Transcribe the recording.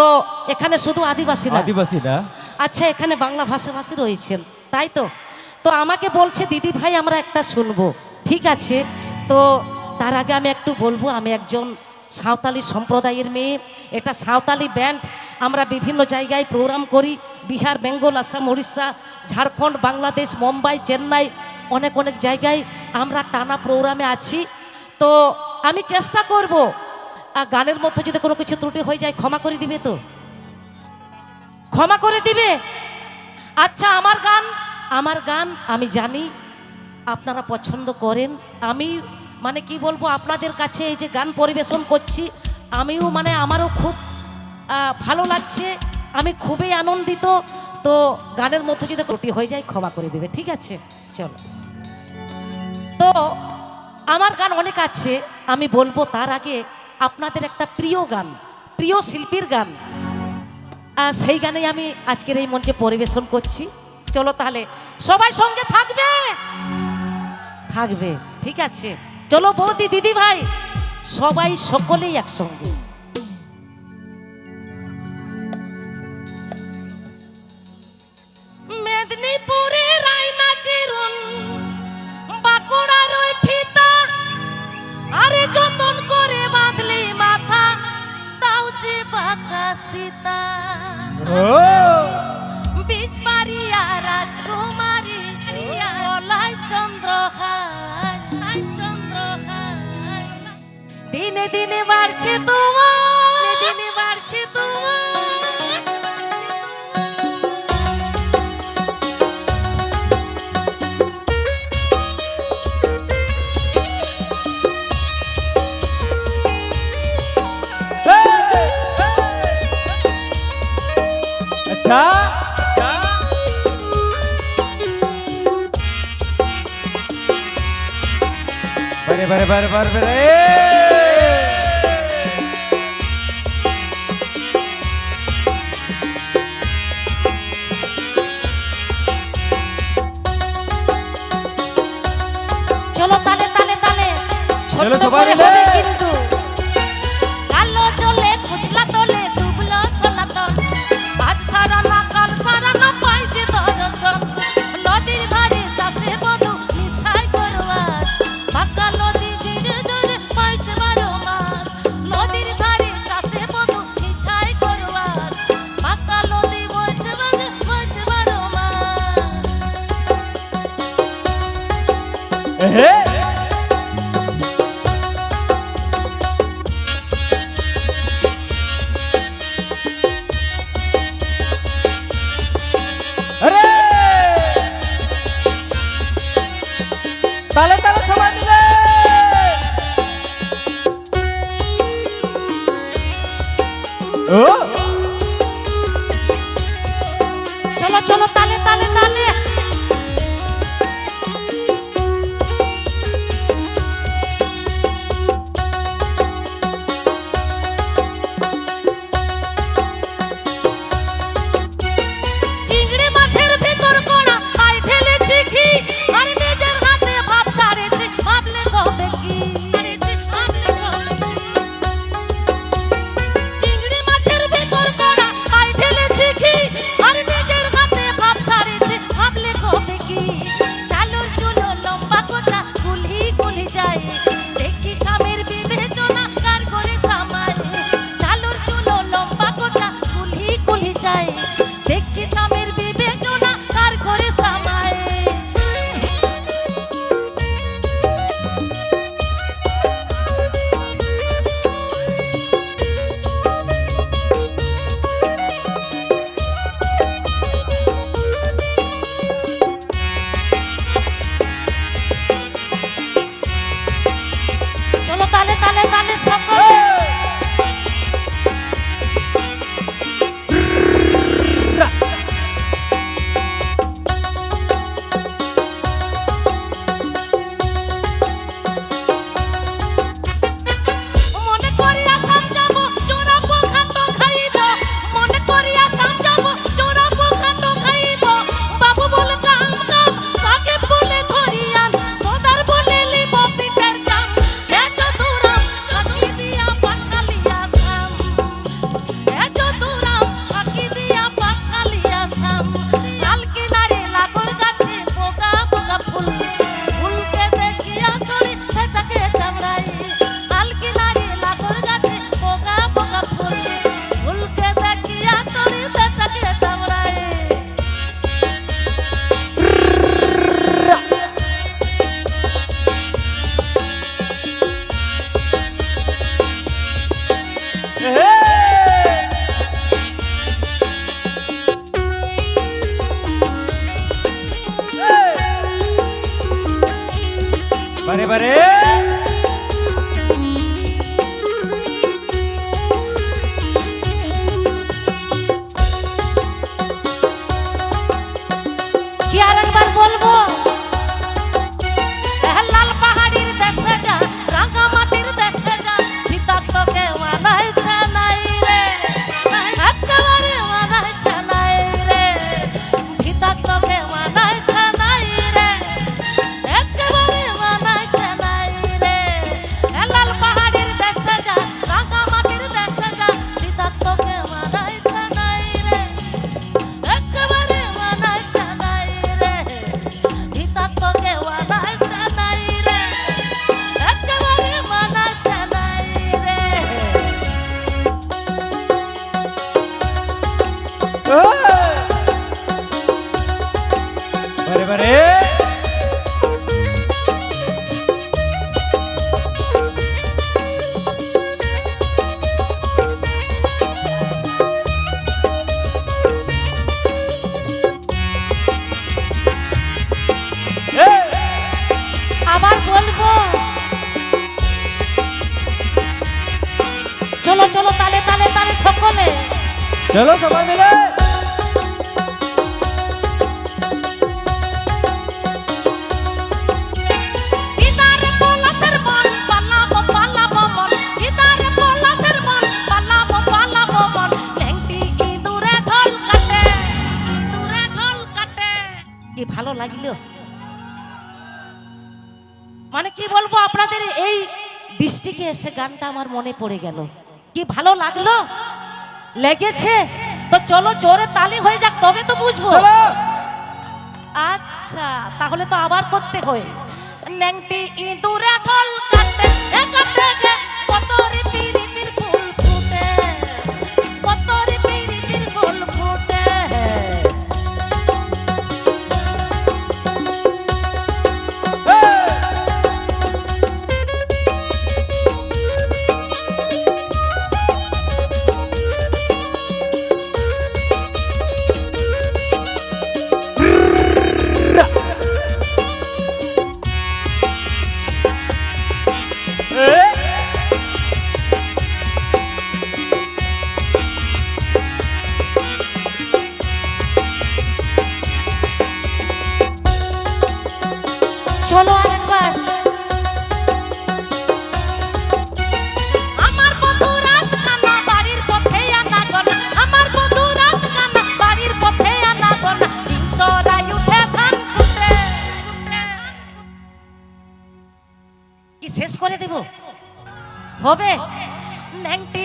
তো এখানে শুধু আদিবাসী না, আদিবাসী না, আচ্ছা এখানে বাংলা ভাষাভাষী রয়েছেন, তাই তো? তো আমাকে বলছে দিদি ভাই আমরা একটা শুনবো, ঠিক আছে। তো তার আগে আমি একটু বলবো, আমি একজন সাঁওতালি সম্প্রদায়ের মেয়ে। এটা সাঁওতালি ব্যান্ড, আমরা বিভিন্ন জায়গায় প্রোগ্রাম করি, বিহার, বেঙ্গল, আসাম, উড়িষ্যা, ঝাড়খণ্ড, বাংলাদেশ, মুম্বাই, চেন্নাই, অনেক অনেক জায়গায় আমরা টানা প্রোগ্রামে আছি। তো আমি চেষ্টা করব গানের মধ্যে যদি কোনো কিছু ত্রুটি হয়ে যায় ক্ষমা করে দিবে তো? ক্ষমা করে দিবে? আচ্ছা, আমার গান আমি জানি আপনারা পছন্দ করেন। আমি মানে কি বলবো, আপনাদের কাছে এই যে গান পরিবেশন করছি, আমিও মানে আমারও খুব ভালো লাগছে, আমি খুবই আনন্দিত। তো গানের মধ্যে যদি ত্রুটি হয়ে যায় ক্ষমা করে দেবে, ঠিক আছে? চলো। তো আমার গান অনেক আছে, আমি বলবো তার আগে আপনাদের একটা প্রিয় গান, প্রিয় শিল্পীর গান, সেই গানেই আমি আজকের এই মঞ্চে পরিবেশন করছি। চলো তাহলে সবাই সঙ্গে থাকবে, থাকবে, ঠিক আছে? চলো বৌদি, দিদি ভাই, সবাই সকলেই একসঙ্গে। মেদিনীপুরের আয়না চিরুন, বাঁকুড়ার ওই ফিতা, আরে যতন করে বাঁধলি মাথা, তাও যে বাঁকা সীতা। বীজ পারিয়া রাজকুমারী লাই চন্দ্রহার, দিনে দিনে বাড়ছে তোমার, দিনে বাড়ছে তোমার। अच्छा बरे बरे बरे बरे बरे চলো তালে তালে তালে, চলো ছোট্ট সবাই করে মিলে। হবে কিন্তু। কালো চলে কুচলা তোলে ডুবলো সনাতন, আজ সারা না কাল সারা না পাইছে দর্শন। নদীর ধারে চাষে বধু মিছাই করবার, বাঁকা নদী ধীরে ধীরে পাইছে 12 মাস। নদীর ধারে চাষে বধু মিছাই করবার, বাঁকা নদী বইছে 12 মাস। हे अरे ताले ताले सबाई मिले ओ চলো চলো তালে তালে তালে। চিংড়ি মাছের ভিতর কোড়া তাই ঢেলেছি ঘি, আর নিজের হাতে ভাব ছাড়েছি, ভাবলে হবে কি? চিংড়ি মাছের ভিতর কোড়া তাই ঢেলেছি ঘি, আর নিজের হাতে ভাব এবারে আবার বলবো, চলো চলো তালে তালে তালে সকলে। চলো সবাই মিলে ইদারে পলাশের মন পালাবো পালাবো মন, ইদারে পলাশের মন পালাবো পালাবো মন, ল্যাংটি ইঁদুরে ঢোল কাটে, ইঁদুরে ঢোল কাটে। কি ভালো লাগলো, মানে কি বলবো আপনাদের, এই ডিস্ট্রিক্টে এসে গানটা আমার মনে পড়ে গেল, কি ভালো লাগলো, লেগেছে তো চলো জোরে তালি হয়ে যাক তবে তো বুঝবো। চলো আচ্ছা তাহলে তো আবার করতে হয়, ন্যাংটি ইঁদুরে ঢোল কাটে, এ কাটে গে কতরি পিরিতির ফুল ফুটে, কতরি পিরিতির ফুল ফুটে। চলো আরেকবার। আমার বন্ধু রাত কানা বাড়ির পথে আনা গোনা, আমার বন্ধু রাত কানা বাড়ির পথে আনা গোনা, হিংসরাই উঠে ধান ফুটে। কি শেষ করে দেব হবে, ন্যাংটি